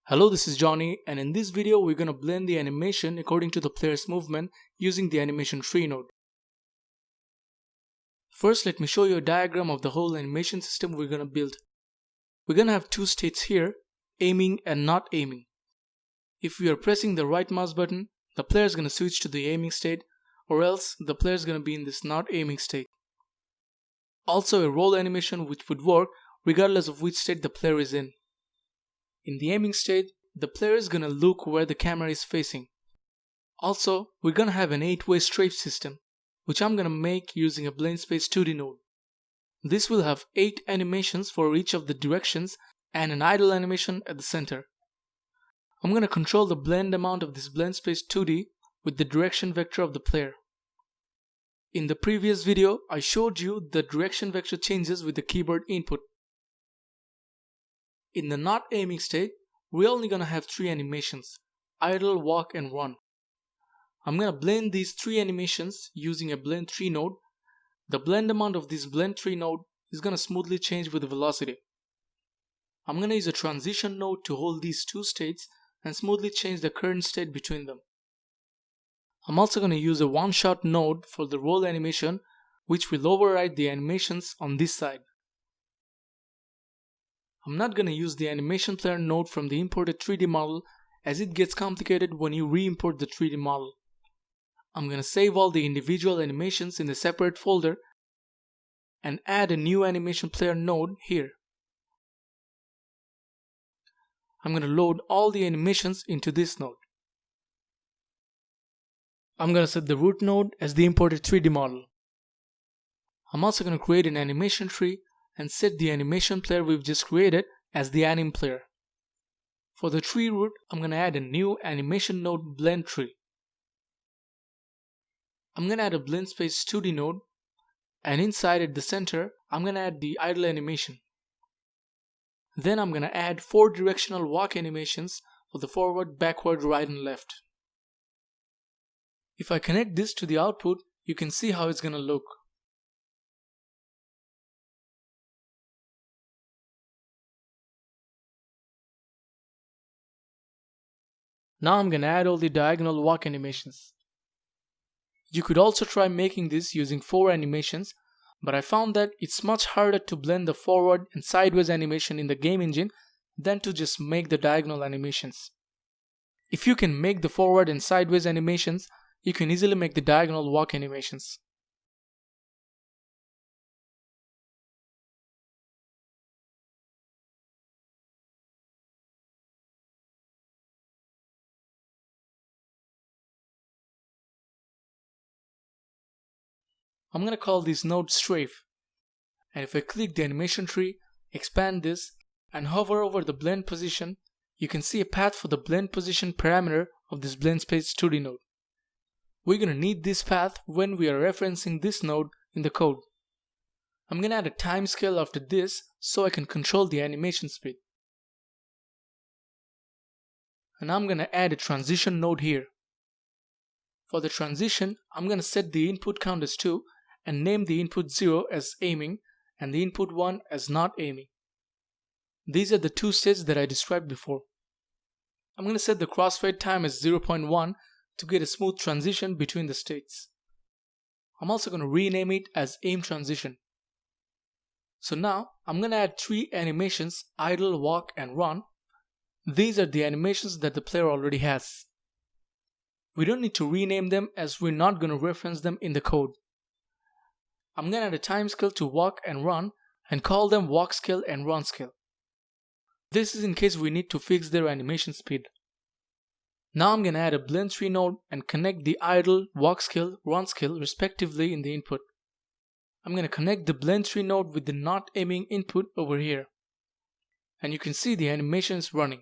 Hello, this is Johnny, and in this video we're going to blend the animation according to the player's movement using the AnimationTree node. First, let me show you a diagram of the whole animation system we're going to build. We're going to have two states here, aiming and not aiming. If we are pressing the right mouse button, the player is going to switch to the aiming state, or else the player is going to be in this not aiming state. Also, a roll animation which would work regardless of which state the player is in. In the aiming state, the player is going to look where the camera is facing. Also, we're going to have an 8-way strafe system, which I'm going to make using a blend space 2D node. This will have 8 animations for each of the directions and an idle animation at the center. I'm going to control the blend amount of this blend space 2D with the direction vector of the player. In the previous video, I showed you the direction vector changes with the keyboard input. In the not aiming state, we're only going to have 3 animations: idle, walk, and run. I'm going to blend these 3 animations using a blend 3 node. The blend amount of this blend 3 node is going to smoothly change with the velocity. I'm going to use a transition node to hold these 2 states and smoothly change the current state between them. I'm also going to use a OneShot node for the roll animation, which will override the animations on this side. I'm not going to use the AnimationPlayer node from the imported 3D model, as it gets complicated when you re-import the 3D model. I'm going to save all the individual animations in a separate folder and add a new AnimationPlayer node here. I'm going to load all the animations into this node. I'm going to set the root node as the imported 3D model. I'm also going to create an animation tree and set the animation player we've just created as the AnimationPlayer. For the tree root, I'm going to add a new animation node blend tree. I'm going to add a blend space 2D node, and inside at the center, I'm going to add the idle animation. Then I'm going to add 4 directional walk animations for the forward, backward, right, and left. If I connect this to the output, you can see how it's going to look. Now I'm going to add all the diagonal walk animations. You could also try making this using 4 animations, but I found that it's much harder to blend the forward and sideways animation in the game engine than to just make the diagonal animations. If you can make the forward and sideways animations, you can easily make the diagonal walk animations. I'm going to call this node Strafe, and if I click the animation tree, expand this, and hover over the blend position, you can see a path for the blend position parameter of this blend space 2D node. We're going to need this path when we are referencing this node in the code. I'm going to add a time scale after this so I can control the animation speed. And I'm going to add a transition node here. For the transition, I'm going to set the input count as 2 and name the input 0 as aiming and the input 1 as not aiming. These are the 2 states that I described before. I'm going to set the crossfade time as 0.1 to get a smooth transition between the states. I'm also going to rename it as aim transition. So now I'm going to add 3 animations: idle, walk, and run. These are the animations that the player already has. We don't need to rename them as we're not going to reference them in the code. I'm going to add a time scale to walk and run and call them walk scale and run scale. This is in case we need to fix their animation speed. Now I'm going to add a blend 3 node and connect the idle, walk scale, run scale respectively in the input. I'm going to connect the blend 3 node with the not aiming input over here. And you can see the animation is running.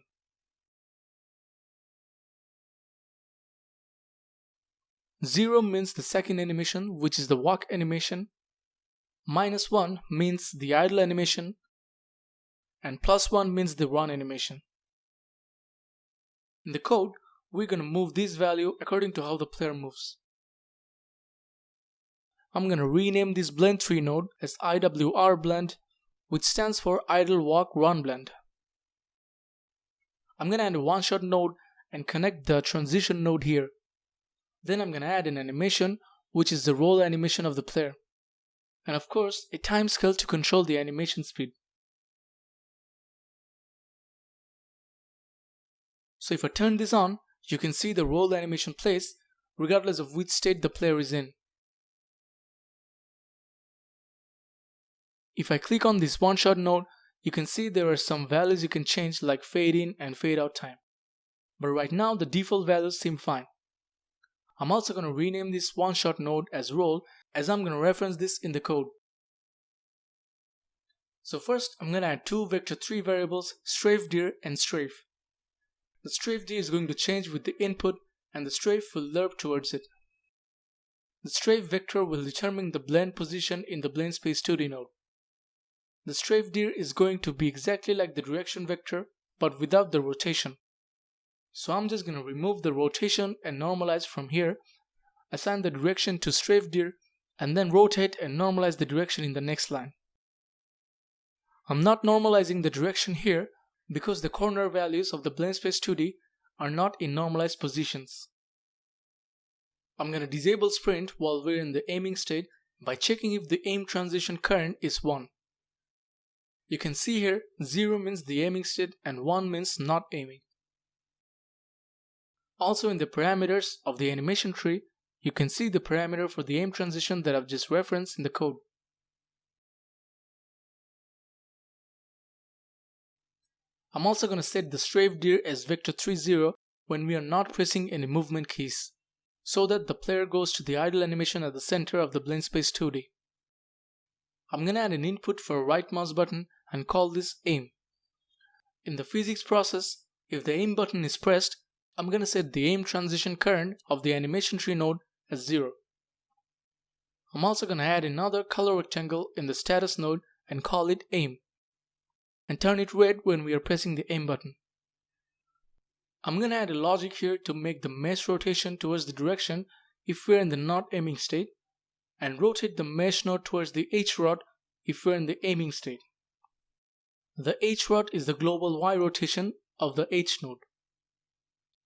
Zero means the second animation, which is the walk animation. -1 means the idle animation. And +1 means the run animation. In the code, we're going to move this value according to how the player moves. I'm going to rename this blend 3 node as IWR blend, which stands for idle, walk, run blend. I'm going to add a OneShot node and connect the transition node here. Then I'm going to add an animation, which is the roll animation of the player. And of course, a time scale to control the animation speed. So if I turn this on, you can see the roll animation plays regardless of which state the player is in. If I click on this OneShot node, you can see there are some values you can change like fade in and fade out time. But right now the default values seem fine. I'm also going to rename this OneShot node as roll, as I'm going to reference this in the code. So first I'm going to add two vector3 variables, strafe_dir and strafe. The strafe_dir is going to change with the input and the strafe will lerp towards it. The strafe vector will determine the blend position in the blend space 2D node. The strafe_dir is going to be exactly like the direction vector but without the rotation. So I'm just going to remove the rotation and normalize from here, assign the direction to strafe_dir and then rotate and normalize the direction in the next line. I'm not normalizing the direction here because the corner values of the blend space 2D are not in normalized positions. I'm going to disable sprint while we're in the aiming state by checking if the aim transition current is 1. You can see here 0 means the aiming state and 1 means not aiming. Also in the parameters of the animation tree, you can see the parameter for the aim transition that I've just referenced in the code. I'm also going to set the strafe_dir as vector30 when we are not pressing any movement keys, so that the player goes to the idle animation at the center of the blend space 2D. I'm going to add an input for a right mouse button and call this aim. In the physics process, if the aim button is pressed, I'm going to set the aim transition current of the AnimationTree node as 0. I'm also going to add another color rectangle in the status node and call it aim, and turn it red when we are pressing the aim button. I'm going to add a logic here to make the mesh rotation towards the direction if we're in the not aiming state, and rotate the mesh node towards the H rod if we're in the aiming state. The H rod is the global Y rotation of the H node.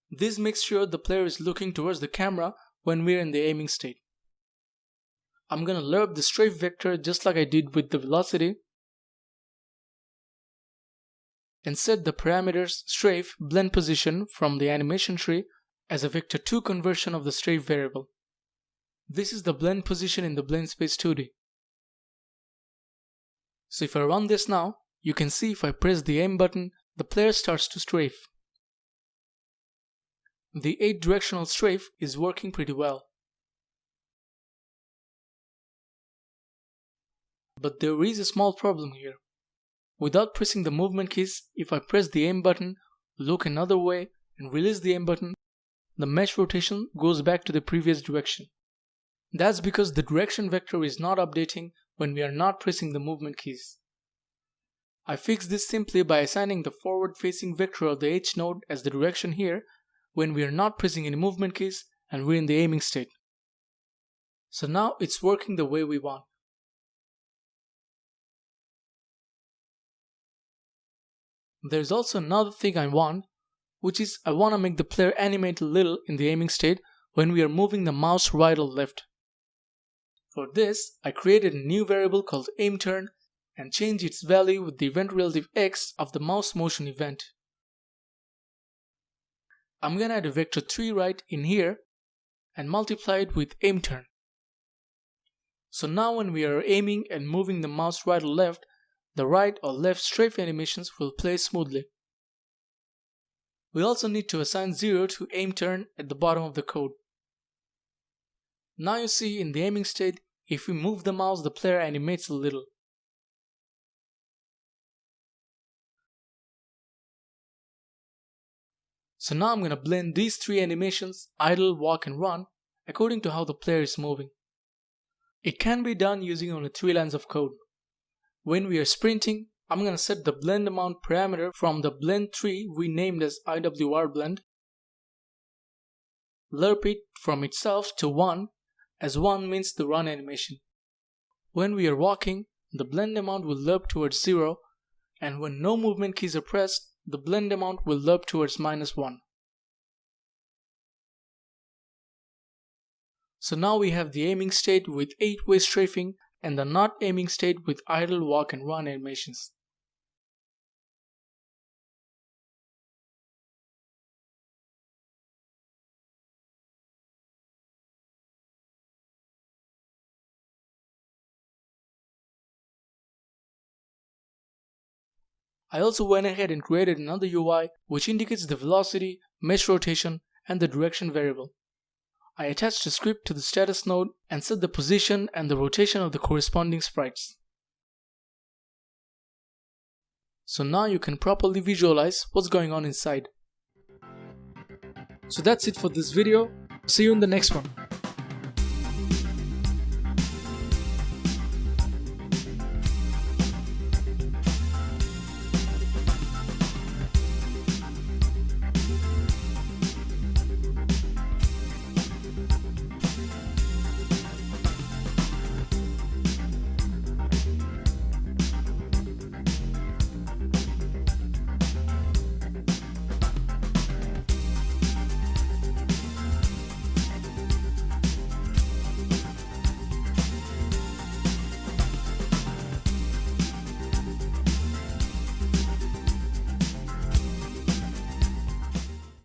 This makes sure the player is looking towards the camera when we're in the aiming state. I'm going to lerp the strafe vector just like I did with the velocity, and set the parameters strafe blend position from the animation tree as a vector2 conversion of the strafe variable. This is the blend position in the blend space 2D. So if I run this now, you can see if I press the aim button, the player starts to strafe. The 8 directional strafe is working pretty well. But there is a small problem here. Without pressing the movement keys, if I press the aim button, look another way and release the aim button, the mesh rotation goes back to the previous direction. That's because the direction vector is not updating when we are not pressing the movement keys. I fixed this simply by assigning the forward facing vector of the H node as the direction here when we are not pressing any movement keys and we're in the aiming state. So now it's working the way we want. There's also another thing I want, which is I want to make the player animate a little in the aiming state when we are moving the mouse right or left. For this, I created a new variable called aimTurn and changed its value with the event relative x of the mouse motion event. I'm gonna add a vector3 right in here and multiply it with aimTurn. So now when we are aiming and moving the mouse right or left, the right or left strafe animations will play smoothly. We also need to assign 0 to aimTurn at the bottom of the code. Now you see in the aiming state, if we move the mouse, the player animates a little. So now I'm going to blend these 3 animations, idle, walk and run, according to how the player is moving. It can be done using only 3 lines of code. When we are sprinting, I'm going to set the blend amount parameter from the blend tree we named as IWR blend, lerp it from itself to 1, as 1 means the run animation. When we are walking, the blend amount will lerp towards 0, and when no movement keys are pressed, the blend amount will lerp towards -1. So now we have the aiming state with 8-way strafing and the not aiming state with idle, walk and run animations. I also went ahead and created another UI which indicates the velocity, mesh rotation, and the direction variable. I attached a script to the status node and set the position and the rotation of the corresponding sprites. So now you can properly visualize what's going on inside. So that's it for this video. See you in the next one.